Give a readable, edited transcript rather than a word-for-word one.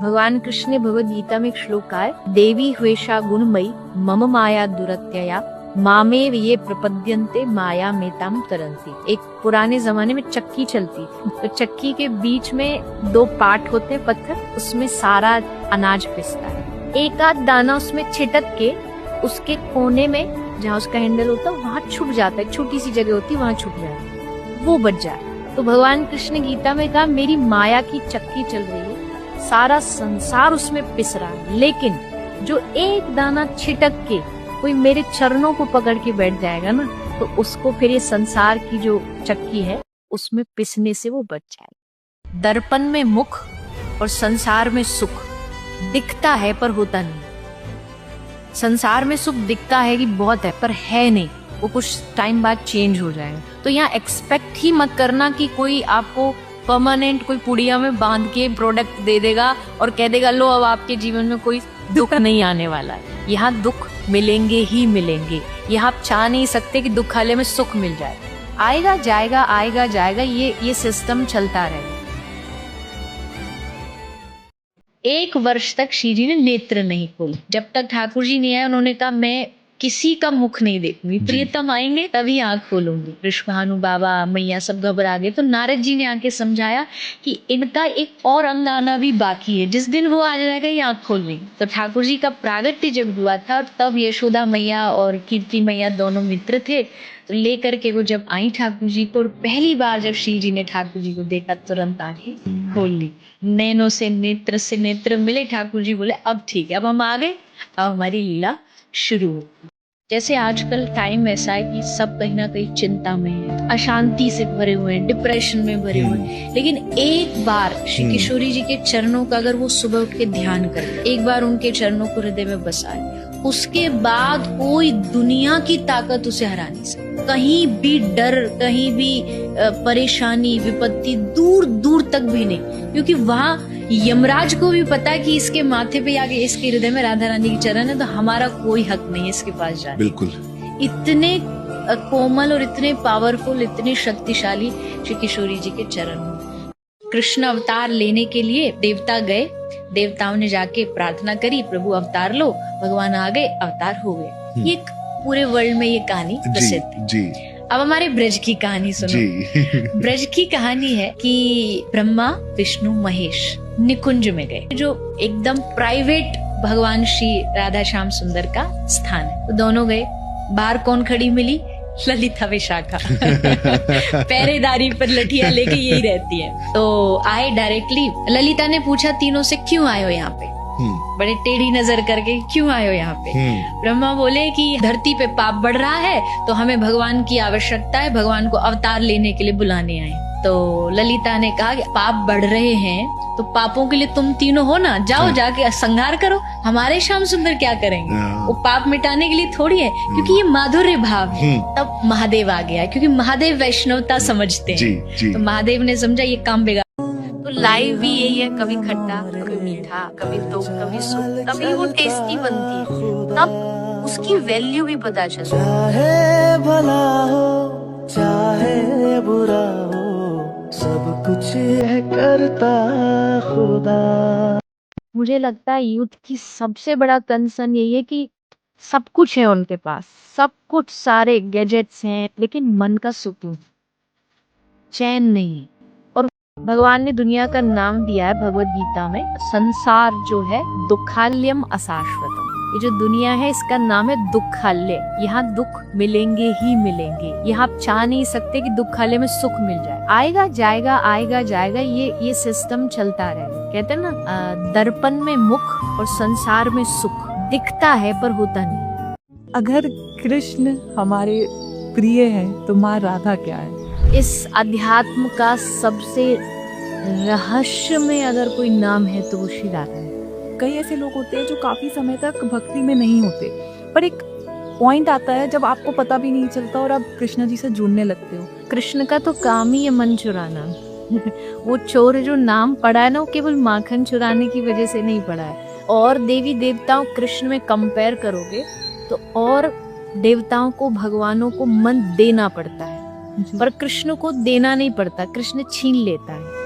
भगवान कृष्ण ने भगवद गीता में एक श्लोक कहा है, देवी हवेशा गुणमयी मम माया दुरत्यया मामेव ये प्रपद्यन्ते माया मेताम तरंती। एक पुराने जमाने में चक्की चलती थी, तो चक्की के बीच में दो पार्ट होते हैं पत्थर, उसमें सारा अनाज पिसता है। एक आध दाना उसमें छिटक के उसके कोने में जहाँ उसका हैंडल होता है वहाँ छुप जाता है, छोटी सी जगह होती है वहाँ छुप जाता है, वो बच जाए। तो भगवान कृष्ण ने गीता में कहा, मेरी माया की चक्की चल रही है, सारा संसार उसमें पिस रहा है, लेकिन जो एक दाना छिटक के कोई मेरे चरणों को पकड़ के बैठ जाएगा ना, तो उसको फिर ये संसार की जो चक्की है उसमें पिसने से वो बच जाएगा। दर्पण में मुख और संसार में सुख दिखता है पर होता नहीं। संसार में सुख दिखता है कि बहुत है पर है नहीं, वो कुछ टाइम बाद चेंज हो जाएगा। तो यहाँ एक्सपेक्ट ही मत करना कि कोई आपको परमानेंट कोई पुड़िया में बांध के प्रोडक्ट दे देगा और कह देगा लो अब आपके जीवन में कोई दुख नहीं आने वाला है। यहाँ दुख मिलेंगे ही मिलेंगे, यहाँ आप चाह नहीं सकते कि दुख वाले में सुख मिल जाए। आएगा जाएगा आएगा जाएगा, ये सिस्टम चलता रहेगा। 1 वर्ष तक श्री जी ने नेत्र नहीं खोले। जब तक ठाकुर जी नहीं आए उन्होंने कहा मैं किसी का मुख नहीं देखूंगी, प्रियतम आएंगे तभी आंख खोलूंगी। ऋषभानु बाबा मैया सब घबरा गए, तो नारद जी ने आके समझाया कि इनका एक और अंग आना भी बाकी है, जिस दिन वो आ जाएगा ये आंख खोल लेंगे। तो ठाकुर जी का प्रागट्य जब हुआ था तब यशोदा मैया और कीर्ति मैया दोनों मित्र थे, तो लेकर के वो जब आई ठाकुर जी को, और पहली बार जब श्री जी ने ठाकुर जी को देखा तुरंत आंखें खोल ली। नैनों से नेत्र मिले। ठाकुर जी बोले अब ठीक है, अब हम आ गए, अब हमारी लीला शुरू हो। जैसे आजकल टाइम ऐसा है कि सब कहीं ना कहीं चिंता में है, अशांति से भरे हुए हैं, डिप्रेशन में भरे हुए हैं, लेकिन एक बार श्री किशोरी जी के चरणों का अगर वो सुबह उठ के ध्यान करे, एक बार उनके चरणों को हृदय में बसाए, उसके बाद कोई दुनिया की ताकत उसे हरा नहीं सकती। कहीं भी डर, कहीं भी परेशानी, विपत्ति दूर दूर तक भी नहीं, क्योंकि वहाँ यमराज को भी पता है कि इसके माथे पे आगे इसके हृदय में राधा रानी की चरण है, तो हमारा कोई हक नहीं है इसके पास जाने। बिल्कुल। इतने कोमल और इतने पावरफुल, इतने शक्तिशाली श्री किशोरी जी के चरण। कृष्ण अवतार लेने के लिए देवता गए, देवताओं ने जाके प्रार्थना करी, प्रभु अवतार लो, भगवान आ गए, अवतार हो गए। ये पूरे वर्ल्ड में ये कहानी प्रसिद्ध है। जी। अब हमारे ब्रज की कहानी सुनो। ब्रज की कहानी है कि ब्रह्मा विष्णु महेश निकुंज में गए, जो एकदम प्राइवेट भगवान श्री राधा श्याम सुंदर का स्थान है। तो दोनों गए, बाहर कौन खड़ी मिली? ललिता विशाखा पहरेदारी पर लठिया लेके यही रहती है। तो आए डायरेक्टली, ललिता ने पूछा तीनों से क्यों आए हो यहाँ पे, बड़े टेढ़ी नजर करके क्यों आए हो यहाँ पे? ब्रह्मा बोले कि धरती पे पाप बढ़ रहा है, तो हमें भगवान की आवश्यकता है, भगवान को अवतार लेने के लिए बुलाने आए। तो ललिता ने कहा कि पाप बढ़ रहे हैं तो पापों के लिए तुम तीनों हो ना, जाओ जाके संहार करो, हमारे श्याम सुंदर क्या करेंगे? वो पाप मिटाने के लिए थोड़ी है, क्योंकि ये माधुर्य भाव है। तब महादेव आ गया, क्योंकि महादेव वैष्णवता समझते हैं। तो महादेव ने समझा ये काम बिगाड़। तो लाइव भी यही है, कभी खट्टा, कभी मीठा, कभी दुख, कभी सुख, तभी वो टेस्टी बनती है, तब उसकी वैल्यू भी पता चलती है। चाहे भला हो चाहे बुरा हो, सब कुछ है करता खुदा। मुझे लगता है यूथ की सबसे बड़ा कंसर्न यही है कि सब कुछ है उनके पास, सब कुछ, सारे गैजेट्स हैं, लेकिन मन का सुकून, चैन नहीं। और भगवान ने दुनिया का नाम दिया है भगवद गीता में, संसार जो है दुखाल्यम अशाश्वतम। ये जो दुनिया है इसका नाम है दुखाल्य। यहाँ दुख मिलेंगे ही मिलेंगे, यहाँ आप चाह नहीं सकते कि दुखाल्य में सुख मिल जाए। आएगा जाएगा आएगा जाएगा, ये सिस्टम चलता रहेगा। कहते हैं ना, दर्पण में मुख और संसार में सुख दिखता है पर होता नहीं। अगर कृष्ण हमारे प्रिय हैं तो माँ राधा क्या है? इस अध्यात्म का सबसे रहस्य में अगर कोई नाम है तो वो श्री राधा है। कई ऐसे लोग होते हैं जो काफी समय तक भक्ति में नहीं होते, पर एक पॉइंट आता है जब आपको पता भी नहीं चलता और आप कृष्ण जी से जुड़ने लगते हो। कृष्ण का तो काम ही है मन चुराना वो चोर जो नाम पड़ा है ना, वो केवल माखन चुराने की वजह से नहीं पड़ा है। और देवी देवताओं कृष्ण में कंपेयर करोगे तो और देवताओं को, भगवानों को मन देना पड़ता है, पर कृष्ण को देना नहीं पड़ता, कृष्ण छीन लेता है।